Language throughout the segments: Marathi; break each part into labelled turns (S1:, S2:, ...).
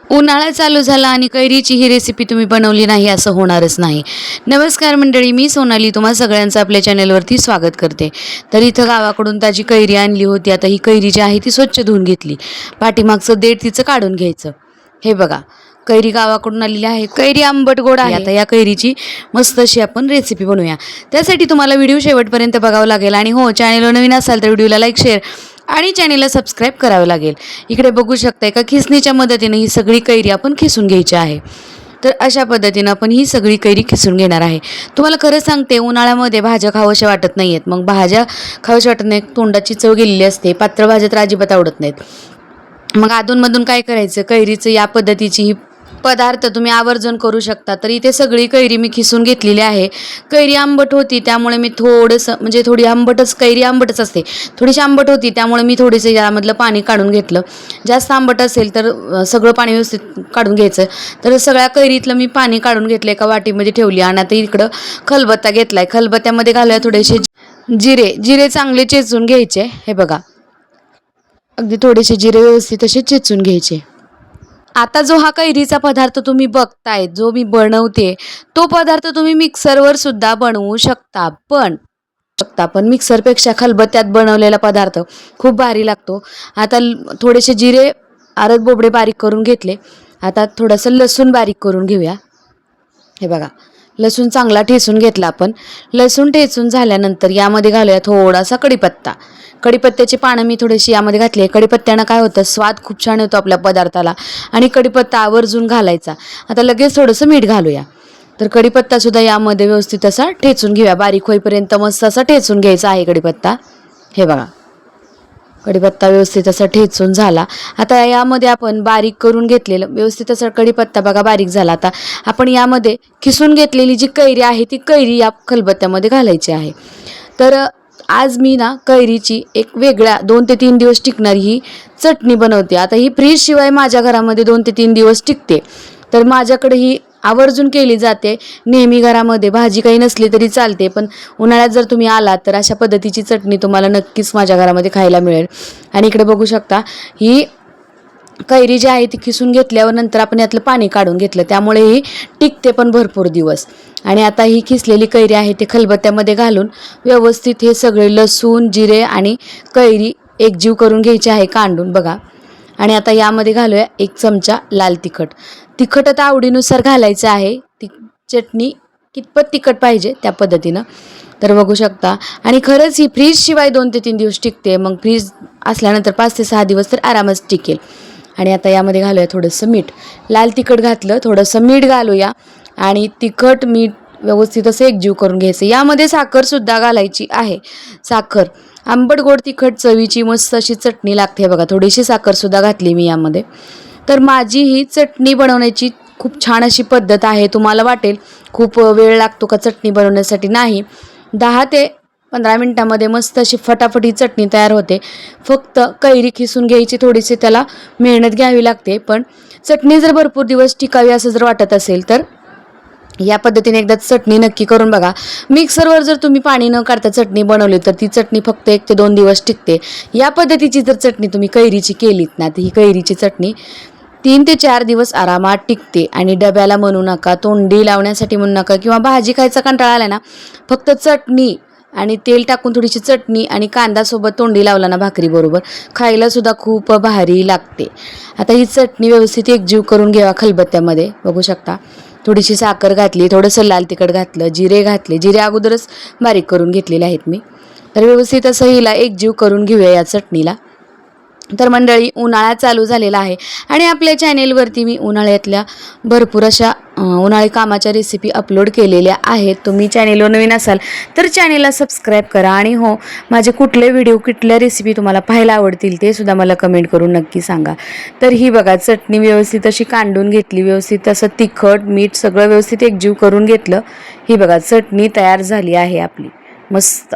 S1: उन्हाळा चालू झाला आणि कैरीची ही रेसिपी तुम्ही बनवली नाही असं होणारच नाही. नमस्कार मंडळी, मी सोनाली तुम्हा सगळ्यांचं आपल्या चॅनलवरती स्वागत करते. तर इथं गावाकडून ताजी कैरी आणली होती. आता ही कैरी जी आहे ती स्वच्छ धुवून घेतली. पाठीमागचं देठ तिचं काढून घ्यायचं. हे बघा, कैरी गावाकडून आलेली आहे. कैरी आंबट गोड आहे. आता या कैरीची मस्त अशी आपण रेसिपी बनवूया. त्यासाठी तुम्हाला व्हिडिओ शेवटपर्यंत बघावं लागेल. आणि हो, चॅनलवर नवीन असाल तर व्हिडिओला लाईक, शेअर आणि चॅनेलला सबस्क्राईब करावं लागेल. इकडे बघू शकताय का, खिसणीच्या मदतीने ही सगळी कैरी आपण खिसून घ्यायची आहे. तर अशा पद्धतीनं आपण ही सगळी कैरी खिसून घेणार आहे. तुम्हाला खरं सांगते, उन्हाळ्यामध्ये भाज्या खाव्याशा वाटत नाही आहेत. मग भाज्या खाव्याशा वाटत नाहीत, तोंडाची चव गेलेली असते, पातळ भाज्या तर अजिबात आवडत नाहीत. मग अधूनमधून काय करायचं, कैरीचं या पद्धतीची ही पदार्थ तुम्ही आवर्जून करू शकता. तर इथे सगळी कैरी मी खिसून घेतलेली आहे. कैरी आंबट होती त्यामुळे मी थोडंसं, म्हणजे थोडी आंबटच, कैरी आंबटच असते, थोडीशी आंबट होती त्यामुळे मी थोडंसं यामधलं पाणी काढून घेतलं. जास्त आंबट असेल तर सगळं पाणी व्यवस्थित काढून घ्यायचं. तर सगळ्या कैरीतलं मी पाणी काढून घेतलं, एका वाटीमध्ये ठेवली. आणि आता इकडं खलबत्ता घेतलाय. खलबत्त्यामध्ये घालूया थोडेसे जिरे चांगले चेचून घ्यायचे. हे बघा, अगदी थोडेसे जिरे व्यवस्थित असे चेचून घ्यायचे. आता जो हा कैरीचा पदार्थ तुम्ही बघताय, जो मी बनवते, तो पदार्थ तुम्ही मिक्सरवर सुद्धा बनवू शकता. पण मिक्सरपेक्षा खलबत्त्यात बनवलेला पदार्थ खूप भारी लागतो. आता थोडेसे जिरे आरद बोबडे बारीक करून घेतले. आता थोडंसं लसूण बारीक करून घेऊया. हे बघा, लसूण चांगला ठेचून घेतला आपण. लसूण ठेचून झाल्यानंतर यामध्ये घालूया थोडासा कढीपत्ता. कढीपत्त्याची पानं मी थोडीशी यामध्ये घातली आहे. कढीपत्त्यानं काय होतं, स्वाद खूप छान येतो आपल्या पदार्थाला. आणि कढीपत्ता आवर्जून घालायचा. आता लगेच थोडंसं मीठ घालूया. तर कढीपत्तासुद्धा यामध्ये व्यवस्थित असा ठेचून घेऊया. बारीक होईपर्यंत मस्त असा ठेचून घ्यायचा आहे कढीपत्ता. हे बघा, कढीपत्ता व्यवस्थित असा ठेचून झाला. आता यामध्ये आपण बारीक करून घेतलेलं व्यवस्थित असा कढीपत्ता बघा बारीक झाला. आता आपण यामध्ये खिसून घेतलेली जी कैरी आहे ती कैरी या खलबत्त्यामध्ये घालायची आहे. तर आज मी ना कैरीची एक वेगळ्या 2 ते 3 दिवस टिकणारी ही चटणी बनवते. आता ही फ्रीजशिवाय माझ्या घरामध्ये 2 ते 3 दिवस टिकते. तर माझ्याकडे ही आवर्जून केली जाते. नेहमी घरामध्ये भाजी काही नसली तरी चालते, पण उन्हाळ्यात जर तुम्ही आलात तर अशा पद्धतीची चटणी तुम्हाला नक्कीच माझ्या घरामध्ये खायला मिळेल. आणि इकडे बघू शकता, ही कैरी जी आहे ती खिसून घेतल्यावर नंतर आपण यातलं पाणी काढून घेतलं, त्यामुळे ही टिकते पण भरपूर दिवस. आणि आता ही खिसलेली कैरी आहे ते खलबत्त्यामध्ये घालून व्यवस्थित हे सगळे लसूण, जिरे आणि कैरी एकजीव करून घ्यायची आहे कांडून बघा. आणि आता यामध्ये घालूया 1 चमचा लाल तिखट. तिखट आता आवडीनुसार घालायचं आहे. ती चटणी कितपत तिखट पाहिजे त्या पद्धतीनं. तर बघू शकता. आणि खरंच ही फ्रीजशिवाय 2 ते 3 दिवस टिकते. मग फ्रीज असल्यानंतर 5 ते 6 दिवस तर आरामच टिकेल. आणि आता यामध्ये घालूया थोडंसं मीठ. लाल तिखट घातलं, थोडंसं मीठ घालूया. आणि तिखट मीठ व्यवस्थित असं एकजीव करून घ्यायचं. यामध्ये साखरसुद्धा घालायची आहे. साखर आंबट गोड तिखट चवीची मस्त अशी चटणी लागते बघा. थोडीशी साखरसुद्धा घातली मी यामध्ये. तर माझी ही चटणी बनवण्याची खूप छान अशी पद्धत आहे. तुम्हाला वाटेल खूप वेळ लागतो का चटणी बनवण्यासाठी, नाही, 10 ते 15 मिनटामध्ये मस्त अशी फटाफट ही चटणी तयार होते. फक्त कैरी खिसून घ्यायची, थोडीशी त्याला मेहनत घ्यावी लागते. पण चटणी जर भरपूर दिवस टिकावी असं जर वाटत असेल तर या पद्धतीने एकदा चटणी नक्की करून बघा. मिक्सरवर जर तुम्ही पाणी न काढता चटणी बनवली तर ती चटणी फक्त 1 ते 2 दिवस टिकते. या पद्धतीची जर चटणी तुम्ही कैरीची केलीत ना, तर ही कैरीची चटणी 3 ते 4 दिवस आरामात टिकते. आणि डब्याला म्हणू नका, तोंडी लावण्यासाठी म्हणू नका, किंवा भाजी खायचा कंटाळा आला ना, फक्त चटणी आणि तेल टाकून थोडीशी चटणी आणि कांदासोबत तोंडी लावला ना भाकरीबरोबर, खायलासुद्धा खूप भारी लागते. आता ही चटणी व्यवस्थित एकजीव करून घ्यावा खलबत्त्यामध्ये. बघू शकता, थोडीशी साखर घातली, थोडंसं लाल तिखट घातलं, जिरे घातले. जिरे अगोदरच बारीक करून घेतलेले आहेत मी. तर व्यवस्थित असं हिला एकजीव करून घेऊया या चटणीला. तर मंडळी, उन्हाळा चालू झालेला आहे आणि आपल्या चॅनेलवरती मी उन्हाळ्यातल्या भरपूर अशा उन्हाळी कामाच्या रेसिपी अपलोड केलेल्या आहेत. तुम्ही चॅनेलवर नवीन असाल तर चॅनेलला सबस्क्राईब करा. आणि हो, माझे कुठले व्हिडिओ, कुठल्या रेसिपी तुम्हाला पाहायला आवडतील ते सुद्धा मला कमेंट करून नक्की सांगा. तर ही बघा, चटणी व्यवस्थित अशी कांडून घेतली. व्यवस्थित असं तिखट मीठ सगळं व्यवस्थित एकजीव करून घेतलं. ही बघा, चटणी तयार झाली आहे आपली मस्त.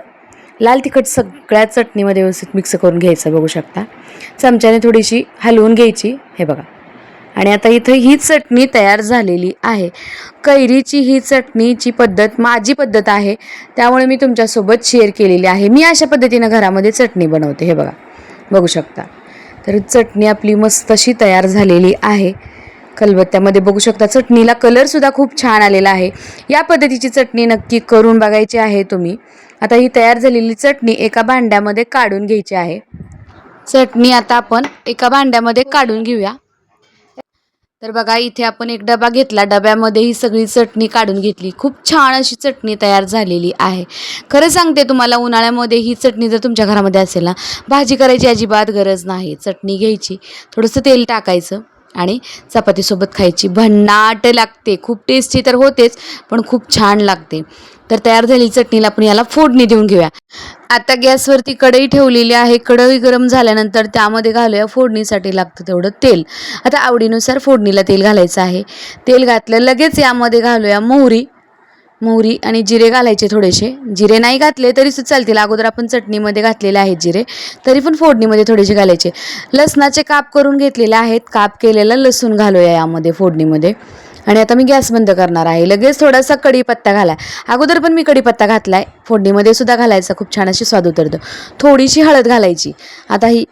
S1: लाल तिखट सगळ्या चटणीमध्ये व्यवस्थित मिक्स करून घ्यायचं. बघू शकता, चमच्याने थोडीशी हलवून घ्यायची. हे बघा. आणि आता इथं ही चटणी तयार झालेली आहे. कैरीची ही चटणीची पद्धत माझी पद्धत आहे, त्यामुळे मी तुमच्यासोबत शेअर केलेली आहे. मी अशा पद्धतीनं घरामध्ये चटणी बनवते. हे बघा, बघू शकता. तर चटणी आपली मस्त अशी तयार झालेली आहे. खलबत्त्यामध्ये बघू शकता चटणीला कलरसुद्धा खूप छान आलेला आहे. या पद्धतीची चटणी नक्की करून बघायची आहे तुम्ही. आता ही तयार झालेली चटणी एका भांड्यामध्ये काढून घ्यायची आहे. चटणी आता आपण एका भांड्यामध्ये काढून घेऊया. तर बघा इथे आपण एक डबा घेतला, डब्यामध्ये ही सगळी चटणी काढून घेतली. खूप छान अशी चटणी तयार झालेली आहे. खरं सांगते तुम्हाला, उन्हाळ्यामध्ये ही चटणी जर तुमच्या घरामध्ये असेल ना, भाजी करायची अजिबात गरज नाही. चटणी घ्यायची, थोडंसं तेल टाकायचं आणि चपातीसोबत खायची. भन्नाट लागते, खूप टेस्टी तर होतेच, पण खूप छान लागते. तर तयार झालेली चटणीला आपण याला फोडणी देऊन घेऊया. आता गॅसवरती कढई ठेवलेली आहे. कढई गरम झाल्यानंतर त्यामध्ये घालूया फोडणीसाठी लागतं तेवढं तेल. आता आवडीनुसार फोडणीला तेल घालायचं आहे. तेल घातलं लगेच यामध्ये घालूया मोहरी आणि जिरे घालायचे थोडेसे. जिरे नाही घातले तरी चालतील, अगोदर आपण चटणीमध्ये घातलेले आहेत जिरे, तरी पण फोडणीमध्ये थोडेसे घालायचे. लसणाचे काप करून घेतलेले आहेत. काप केलेला लसूण घालूया यामध्ये फोडणीमध्ये. आणि आता मी गॅस बंद करणार आहे. लगेच थोडासा कढीपत्ता घाला. अगोदर पण मी कढीपत्ता घातलाय, फोडणीमध्ये सुद्धा घालायचा, खूप छान अशी स्वाद उतरतो. थोडीशी हळद घालायची. आता ही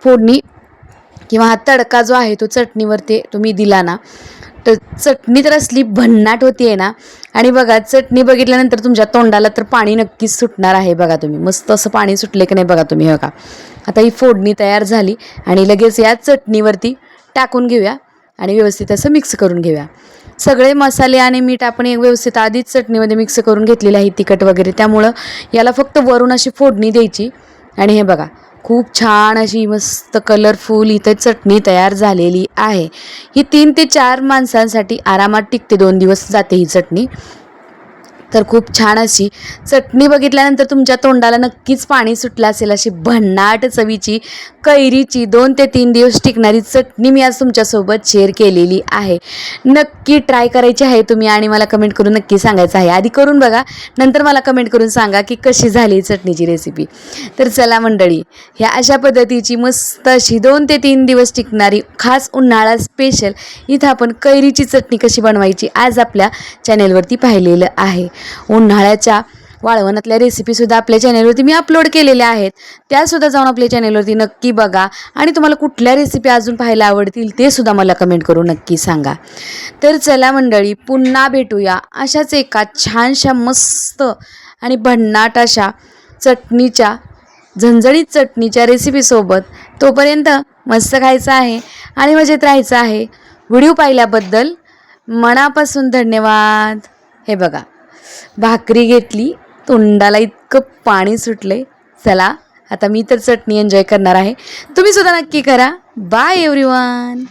S1: फोडणी किंवा हा तडका जो आहे तो चटणीवरती तुम्ही दिला ना, तर चटणी तर असली भन्नाट होती ना. आणि बघा चटणी बघितल्यानंतर तुमच्या तोंडाला तर पाणी नक्कीच सुटणार आहे. बघा तुम्ही, मस्त असं पाणी सुटले की नाही बघा तुम्ही. बघा आता ही फोडणी तयार झाली आणि लगेच या चटणीवरती टाकून घेऊया आणि व्यवस्थित असं मिक्स करून घेऊया. सगळे मसाले आणि मीठ आपण एक व्यवस्थित आधीच चटणीमध्ये मिक्स करून घेतलेलं आहे, तिखट वगैरे, त्यामुळं याला फक्त वरून अशी फोडणी द्यायची. आणि हे बघा खूप छान अशी मस्त कलरफुल इथं चटणी तयार झालेली आहे. ही 3 ते 4 माणसांसाठी आरामात टिकते, 2 दिवस जाते ही चटणी. तर खूप छान अशी चटणी बघितल्यानंतर तुमच्या तोंडाला नक्कीच पाणी सुटलं असेल. अशी भन्नाट चवीची कैरीची 2 ते 3 दिवस टिकणारी चटणी मी आज तुमच्यासोबत शेअर केलेली आहे. नक्की ट्राय करायची आहे तुम्ही आणि मला कमेंट करून नक्की सांगायचं आहे. आधी करून बघा, नंतर मला कमेंट करून सांगा की कशी झाली चटणीची रेसिपी. तर चला मंडळी, ह्या अशा पद्धतीची मस्त अशी 2 ते 3 दिवस टिकणारी खास उन्हाळा स्पेशल इथं आपण कैरीची चटणी कशी बनवायची आज आपल्या चॅनेलवरती पाहिलेलं आहे. उन्हाळ्याच्या वाळवणातल्या रेसिपीसुद्धा आपल्या चॅनेलवरती मी अपलोड केलेल्या आहेत. त्यासुद्धा जाऊन आपल्या चॅनेलवरती नक्की बघा आणि तुम्हाला कुठल्या रेसिपी अजून पाहायला आवडतील ते सुद्धा मला कमेंट करून नक्की सांगा. तर चला मंडळी, पुन्हा भेटूया अशाच एका छानशा मस्त आणि भन्नाट अशा चटणीच्या, झणझणीत चटणीच्या रेसिपीसोबत. तोपर्यंत मस्त खायचं आहे आणि मजेत राहायचं आहे. व्हिडिओ पाहिल्याबद्दल मनापासून धन्यवाद. हे बघा भाकरी घेतली, तोंडाला इतकं पाणी सुटले. चला आता मी तर चटणी एन्जॉय करणार आहे, तुम्ही सुद्धा नक्की करा. Bye everyone.